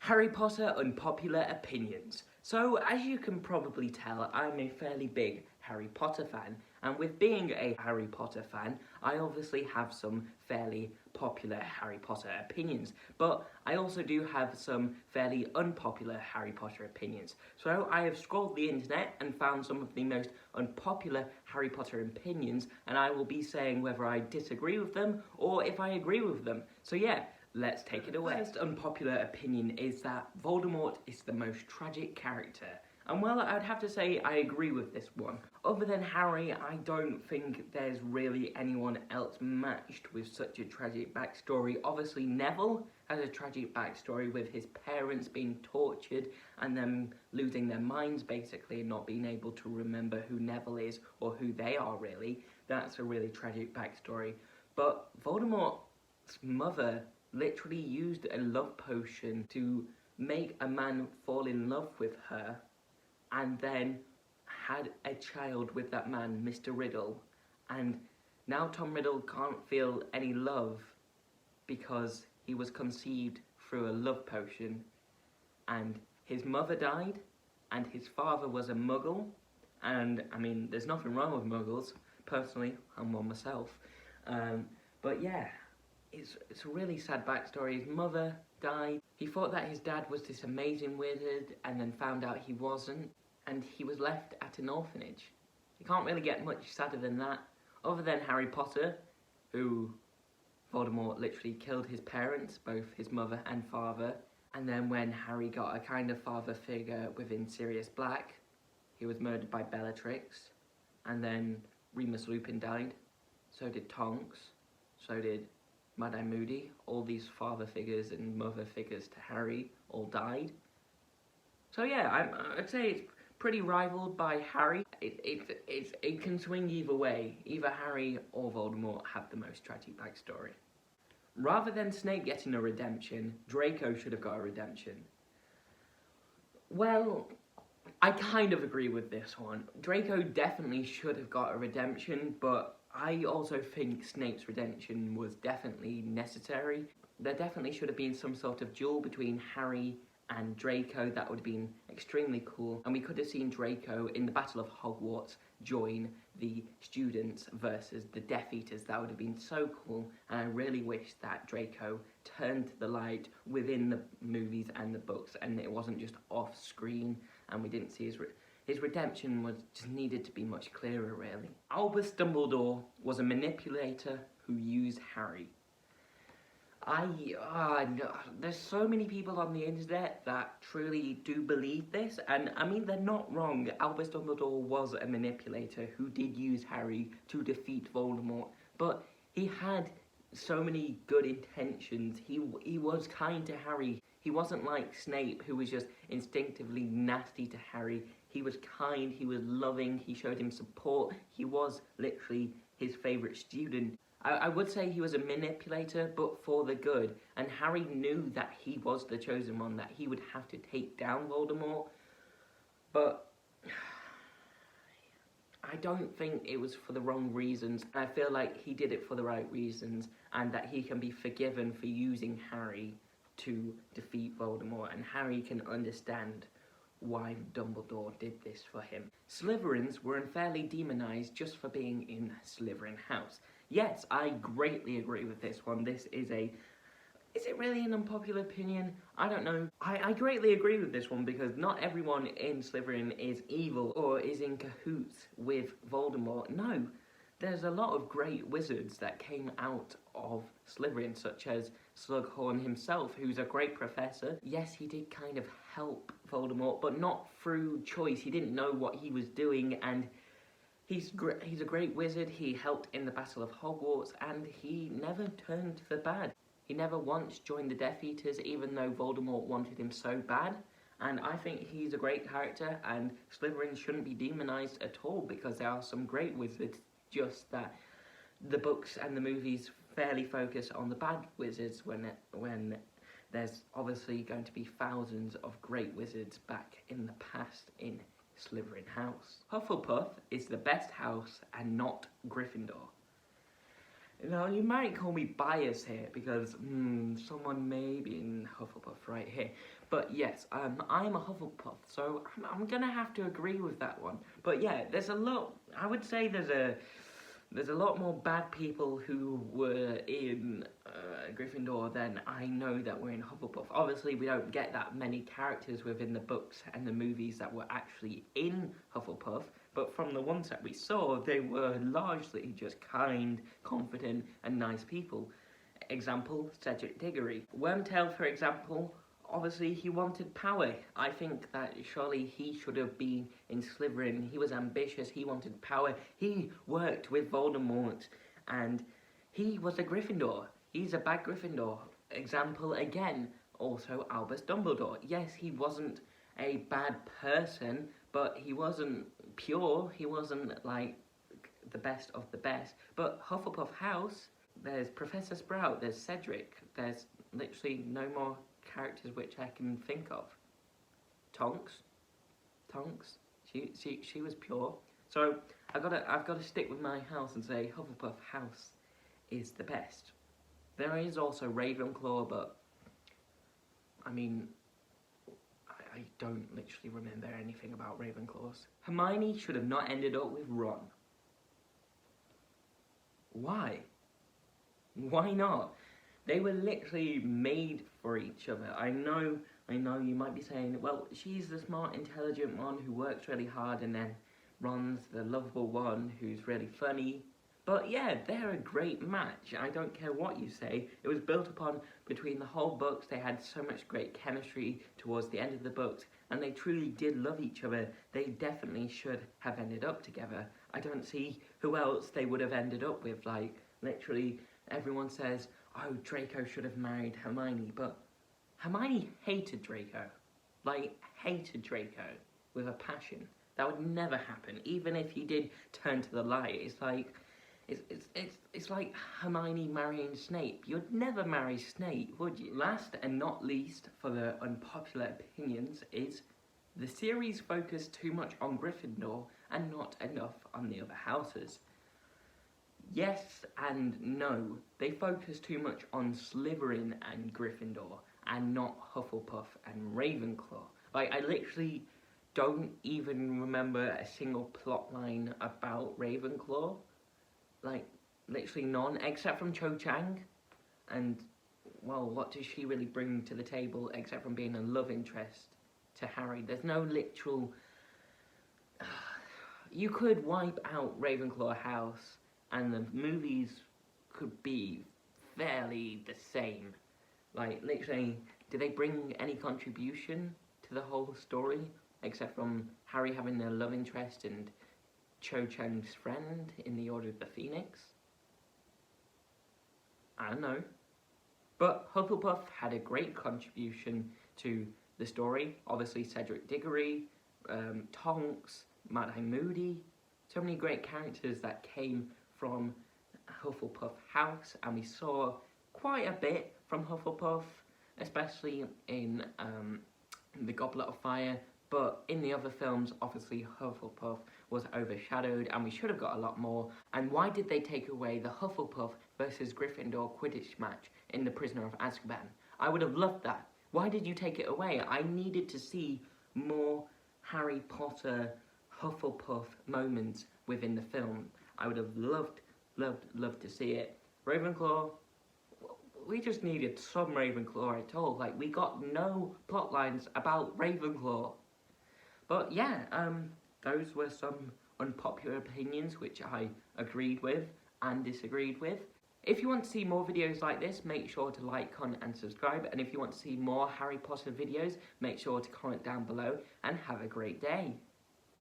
Harry Potter Unpopular Opinions. So, as you can probably tell, I'm a fairly big Harry Potter fan, and with being a Harry Potter fan, I obviously have some fairly popular Harry Potter opinions, but I also do have some fairly unpopular Harry Potter opinions. So I have scrolled the internet and found some of the most unpopular Harry Potter opinions, and I will be saying whether I disagree with them or if I agree with them. So yeah, let's take it away. The first unpopular opinion is that Voldemort is the most tragic character. And well, I'd have to say I agree with this one. Other than Harry, I don't think there's really anyone else matched with such a tragic backstory. Obviously, Neville has a tragic backstory with his parents being tortured and them losing their minds basically and not being able to remember who Neville is or who they are really. That's a really tragic backstory. But Voldemort's mother literally used a love potion to make a man fall in love with her and then had a child with that man, Mr. Riddle. And now Tom Riddle can't feel any love because he was conceived through a love potion. And his mother died, and his father was a muggle. And, I mean, there's nothing wrong with muggles. Personally, I'm one myself. But yeah, it's a really sad backstory. His mother died. He thought that his dad was this amazing wizard and then found out he wasn't, and he was left at an orphanage. You can't really get much sadder than that, other than Harry Potter, who Voldemort literally killed his parents, both his mother and father, and then when Harry got a kind of father figure within Sirius Black, he was murdered by Bellatrix, and then Remus Lupin died, so did Tonks, so did Madame Moody. All these father figures and mother figures to Harry all died. So yeah, I'd say it's pretty rivaled by Harry. It can swing either way. Either Harry or Voldemort have the most tragic backstory. Rather than Snape getting a redemption, Draco should have got a redemption. Well, I kind of agree with this one. Draco definitely should have got a redemption, but I also think Snape's redemption was definitely necessary. There definitely should have been some sort of duel between Harry and Draco. That would have been extremely cool, and we could have seen Draco in the Battle of Hogwarts join the students versus the Death Eaters. That would have been so cool, and I really wish that Draco turned to the light within the movies and the books and it wasn't just off screen and we didn't see his redemption was just needed to be much clearer, really. Albus Dumbledore was a manipulator who used Harry. There's so many people on the internet that truly do believe this, and I mean, they're not wrong. Albus Dumbledore was a manipulator who did use Harry to defeat Voldemort, but he had so many good intentions. He was kind to Harry. He wasn't like Snape, who was just instinctively nasty to Harry. He was kind, he was loving, he showed him support. He was literally his favourite student. I would say he was a manipulator, but for the good. And Harry knew that he was the chosen one, that he would have to take down Voldemort. But I don't think it was for the wrong reasons. I feel like he did it for the right reasons, and that he can be forgiven for using Harry to defeat Voldemort, and Harry can understand why Dumbledore did this for him. Slytherins were unfairly demonised just for being in Slytherin House. Yes, I greatly agree with this one. This is it really an unpopular opinion? I don't know. I greatly agree with this one because not everyone in Slytherin is evil or is in cahoots with Voldemort. No, there's a lot of great wizards that came out of Slytherin, such as Slughorn himself, who's a great professor. Yes, he did kind of help Voldemort, but not through choice. He didn't know what he was doing, and he's a great wizard. He helped in the Battle of Hogwarts, and he never turned to the bad. He never once joined the Death Eaters, even though Voldemort wanted him so bad. And I think he's a great character, and Slytherin shouldn't be demonised at all because there are some great wizards, just that the books and the movies fairly focus on the bad wizards when there's obviously going to be thousands of great wizards back in the past in Slytherin House. Hufflepuff is the best house and not Gryffindor. Now, you might call me biased here because someone may be in Hufflepuff right here. But yes, I'm a Hufflepuff, so I'm gonna have to agree with that one. But yeah, there's a lot, I would say there's a lot more bad people who were in Gryffindor than I know that were in Hufflepuff. Obviously, we don't get that many characters within the books and the movies that were actually in Hufflepuff, but from the ones that we saw, they were largely just kind, confident, and nice people. Example, Cedric Diggory. Wormtail, for example, obviously he wanted power. I think that surely he should have been in Slytherin. He was ambitious, he wanted power. He worked with Voldemort, and he was a Gryffindor. He's a bad Gryffindor. Example again, also Albus Dumbledore. Yes, he wasn't a bad person, but he wasn't pure. He wasn't like the best of the best. But Hufflepuff House, there's Professor Sprout, there's Cedric, there's literally no more characters which I can think of. Tonks, she was pure. So I've got to stick with my house and say Hufflepuff House is the best. There is also Ravenclaw, but I mean, I don't literally remember anything about Ravenclaws. Hermione should have not ended up with Ron. Why? Why not? They were literally made for each other. I know you might be saying, well, she's the smart, intelligent one who works really hard, and then Ron's the lovable one who's really funny. But yeah, they're a great match. I don't care what you say. It was built upon between the whole books. They had so much great chemistry towards the end of the books, and they truly did love each other. They definitely should have ended up together. I don't see who else they would have ended up with. Like, literally, everyone says, oh, Draco should have married Hermione, but Hermione hated Draco. Like, hated Draco with a passion. That would never happen, even if he did turn to the light. It's like, it's like Hermione marrying Snape. You'd never marry Snape, would you? Last and not least for the unpopular opinions is the series focused too much on Gryffindor and not enough on the other houses. Yes and no. They focus too much on Slytherin and Gryffindor and not Hufflepuff and Ravenclaw. Like, I literally don't even remember a single plot line about Ravenclaw. Like, literally none, except from Cho Chang. And, well, what does she really bring to the table except from being a love interest to Harry? There's no literal... You could wipe out Ravenclaw House and the movies could be fairly the same. Like, literally, did they bring any contribution to the whole story? Except from Harry having a love interest and Cho Chang's friend in the Order of the Phoenix? I don't know. But Hufflepuff had a great contribution to the story. Obviously, Cedric Diggory, Tonks, Mad-Eye Moody. So many great characters that came from Hufflepuff House, and we saw quite a bit from Hufflepuff, especially in The Goblet of Fire, but in the other films, obviously Hufflepuff was overshadowed, and we should have got a lot more. And why did they take away the Hufflepuff versus Gryffindor Quidditch match in The Prisoner of Azkaban? I would have loved that. Why did you take it away? I needed to see more Harry Potter Hufflepuff moments within the film. I would have loved to see it. Ravenclaw, we just needed some Ravenclaw at all. Like, we got no plot lines about Ravenclaw. But yeah, those were some unpopular opinions which I agreed with and disagreed with. If you want to see more videos like this, make sure to like, comment and subscribe. And if you want to see more Harry Potter videos, make sure to comment down below and have a great day.